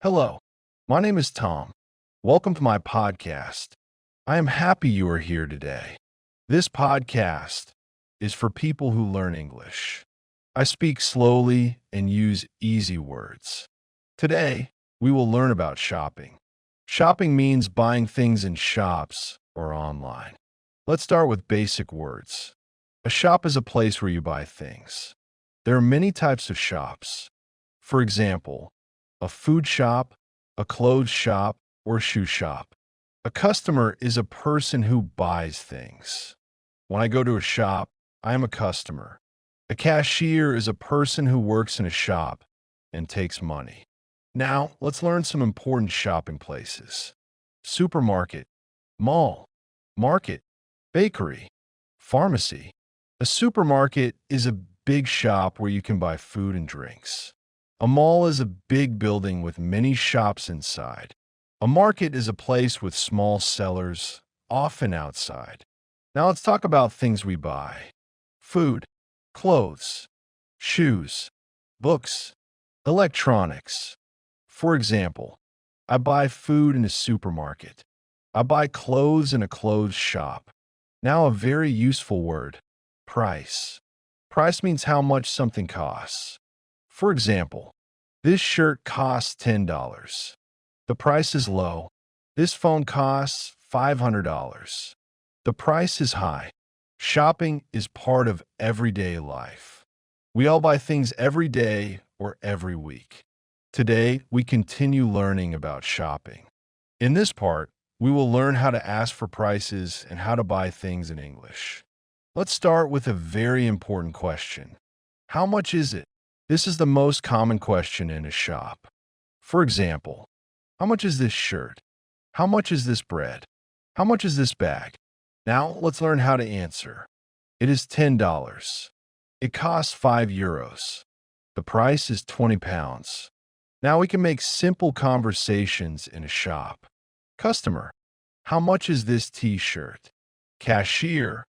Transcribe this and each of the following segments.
Hello, my name is Tom. Welcome to my podcast. I am happy you are here today. This podcast is for people who learn English. I speak slowly and use easy words. Today, we will learn about shopping. Shopping means buying things in shops or online. Let's start with basic words. A shop is a place where you buy things. There are many types of shops. For example, a food shop, a clothes shop, or shoe shop. A customer is a person who buys things. When I go to a shop, I am a customer. A cashier is a person who works in a shop and takes money. Now, let's learn some important shopping places. Supermarket, mall, market, bakery, pharmacy. A supermarket is a big shop where you can buy food and drinks. A mall is a big building with many shops inside. A market is a place with small sellers, often outside. Now let's talk about things we buy. Food, clothes, shoes, books, electronics. For example, I buy food in a supermarket. I buy clothes in a clothes shop. Now a very useful word, price. Price means how much something costs. For example, this shirt costs $10. The price is low. This phone costs $500. The price is high. Shopping is part of everyday life. We all buy things every day or every week. Today, we continue learning about shopping. In this part, we will learn how to ask for prices and how to buy things in English. Let's start with a very important question. How much is it? This is the most common question in a shop. For example, how much is this shirt? How much is this bread? How much is this bag? Now, let's learn how to answer. It is $10. It costs €5. The price is £20. Now we can make simple conversations in a shop. Customer, how much is this t-shirt? Cashier,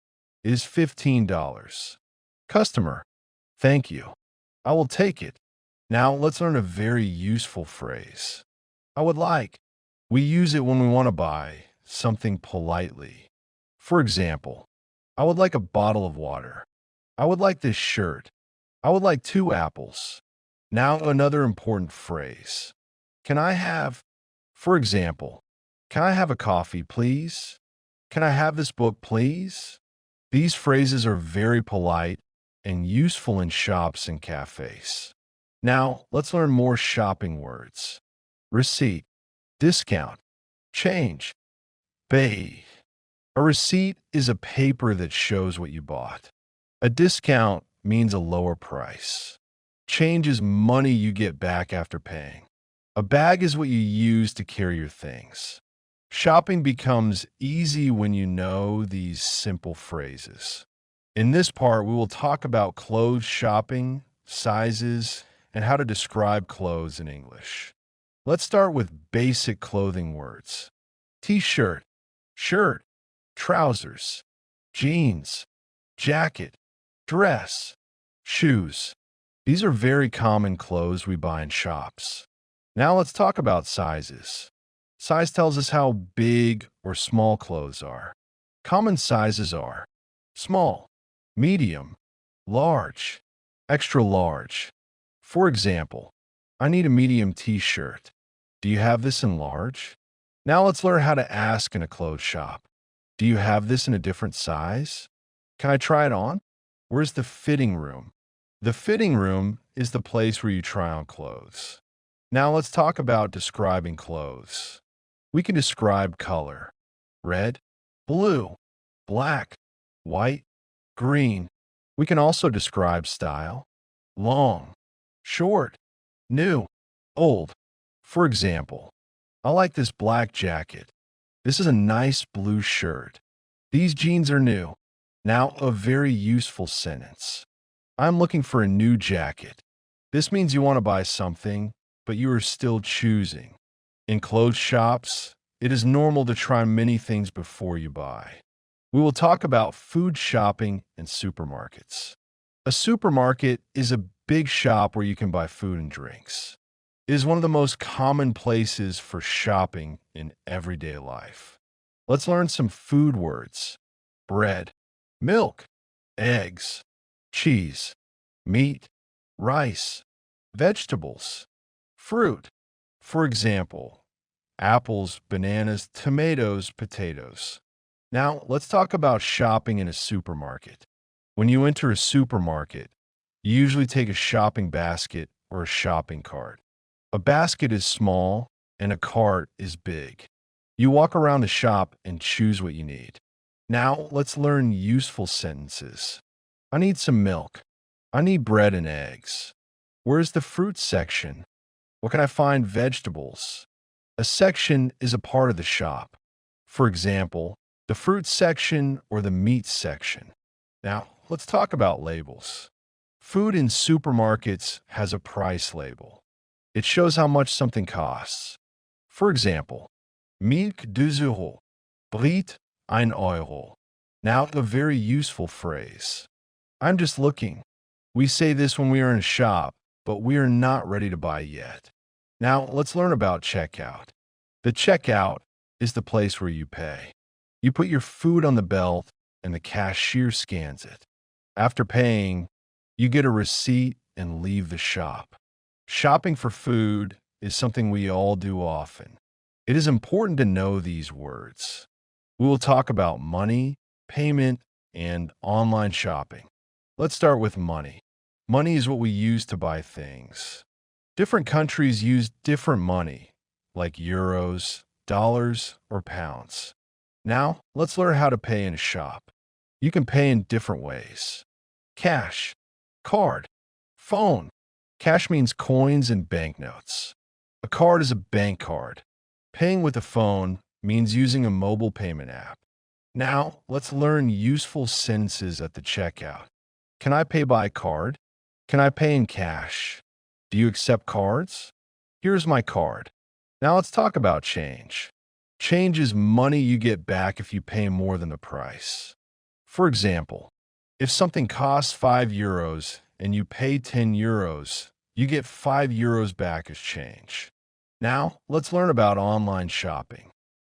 it is $15. Customer, thank you. I will take it. Now let's learn a very useful phrase. I would like. We use it when we want to buy something politely. For example, I would like a bottle of water. I would like this shirt. I would like 2 apples. Now another important phrase. Can I have, for example, can I have a coffee, please? Can I have this book, please? These phrases are very polite and useful in shops and cafes. Now, let's learn more shopping words. Receipt, discount, change, pay. A receipt is a paper that shows what you bought. A discount means a lower price. Change is money you get back after paying. A bag is what you use to carry your things. Shopping becomes easy when you know these simple phrases. In this part, we will talk about clothes shopping, sizes, and how to describe clothes in English. Let's start with basic clothing words. T-shirt, shirt, trousers, jeans, jacket, dress, shoes. These are very common clothes we buy in shops. Now let's talk about sizes. Size tells us how big or small clothes are. Common sizes are small, medium, large, extra large. For example, I need a medium t-shirt. Do you have this in large? Now let's learn how to ask in a clothes shop. Do you have this in a different size? Can I try it on? Where's the fitting room? The fitting room is the place where you try on clothes. Now let's talk about describing clothes. We can describe color. Red, blue, black, white, green. We can also describe style. Long, short, new, old. For example, I like this black jacket. This is a nice blue shirt. These jeans are new. Now a very useful sentence. I'm looking for a new jacket. This means you want to buy something, but you are still choosing. In clothes shops, it is normal to try many things before you buy. We will talk about food shopping and supermarkets. A supermarket is a big shop where you can buy food and drinks. is one of the most common places for shopping in everyday life. Let's learn some food words: bread, milk, eggs, cheese, meat, rice, vegetables, fruit. For example, apples, bananas, tomatoes, potatoes. Now, let's talk about shopping in a supermarket. When you enter a supermarket, you usually take a shopping basket or a shopping cart. A basket is small and a cart is big. You walk around the shop and choose what you need. Now, let's learn useful sentences. I need some milk. I need bread and eggs. Where's the fruit section? Where can I find vegetables? A section is a part of the shop. For example, the fruit section or the meat section. Now, let's talk about labels. Food in supermarkets has a price label. It shows how much something costs. For example, Milch 2 Euro, Brot 1 Euro. Now, a very useful phrase. I'm just looking. We say this when we are in a shop, but we are not ready to buy yet. Now, let's learn about checkout. The checkout is the place where you pay. You put your food on the belt and the cashier scans it. After paying, you get a receipt and leave the shop. Shopping for food is something we all do often. It is important to know these words. We will talk about money, payment, and online shopping. Let's start with money. Money is what we use to buy things. Different countries use different money, like euros, dollars, or pounds. Now, let's learn how to pay in a shop. You can pay in different ways: cash, card, phone. Cash means coins and banknotes. A card is a bank card. Paying with a phone means using a mobile payment app. Now, let's learn useful sentences at the checkout. Can I pay by card? Can I pay in cash? Do you accept cards? Here's my card. Now let's talk about change. Change is money you get back if you pay more than the price. For example, if something costs 5 euros and you pay 10 euros, you get 5 euros back as change. Now, let's learn about online shopping.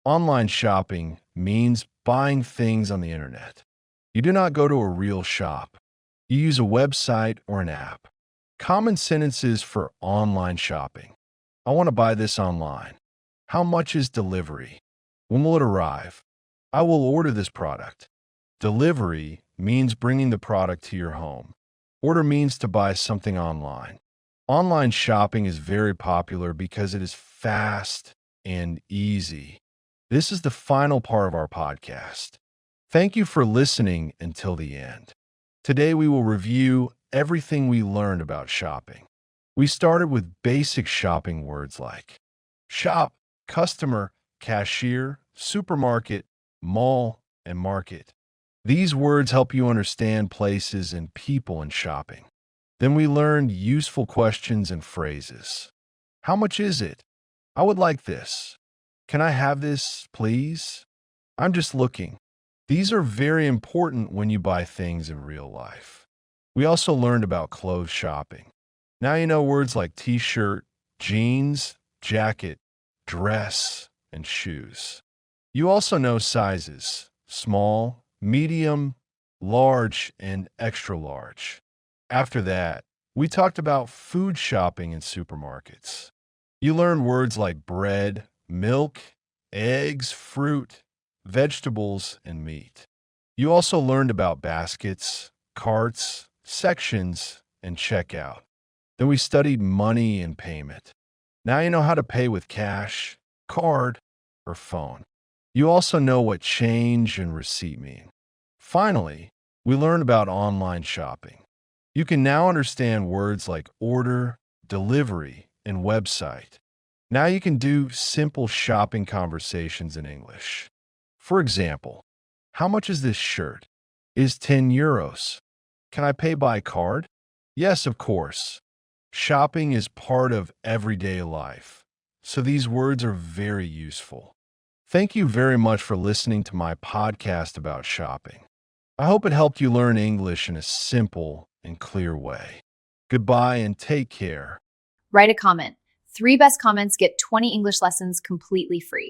Online shopping means buying things on the internet. You do not go to a real shop. You use a website or an app. Common sentences for online shopping. I want to buy this online. How much is delivery? When will it arrive? I will order this product. Delivery means bringing the product to your home. Order means to buy something online. Online shopping is very popular because it is fast and easy. This is the final part of our podcast. Thank you for listening until the end. Today we will review everything we learned about shopping. We started with basic shopping words like shop, customer, cashier, supermarket, mall, and market. These words help you understand places and people in shopping. Then we learned useful questions and phrases. How much is it? I would like this. Can I have this, please? I'm just looking. These are very important when you buy things in real life. We also learned about clothes shopping. Now you know words like t-shirt, jeans, jacket, dress, and shoes. You also know sizes: small, medium, large, and extra large. After that, we talked about food shopping in supermarkets. You learned words like bread, milk, eggs, fruit, vegetables, and meat. You also learned about baskets, carts, sections, and checkout. Then we studied money and payment. Now you know how to pay with cash, card, or phone. You also know what change and receipt mean. Finally, we learned about online shopping. You can now understand words like order, delivery, and website. Now you can do simple shopping conversations in English. For example, how much is this shirt? Is 10 euros. Can I pay by card? Yes, of course. Shopping is part of everyday life, so these words are very useful. Thank you very much for listening to my podcast about shopping. I hope it helped you learn English in a simple and clear way. Goodbye and take care. Write a comment. 3 best comments get 20 English lessons completely free.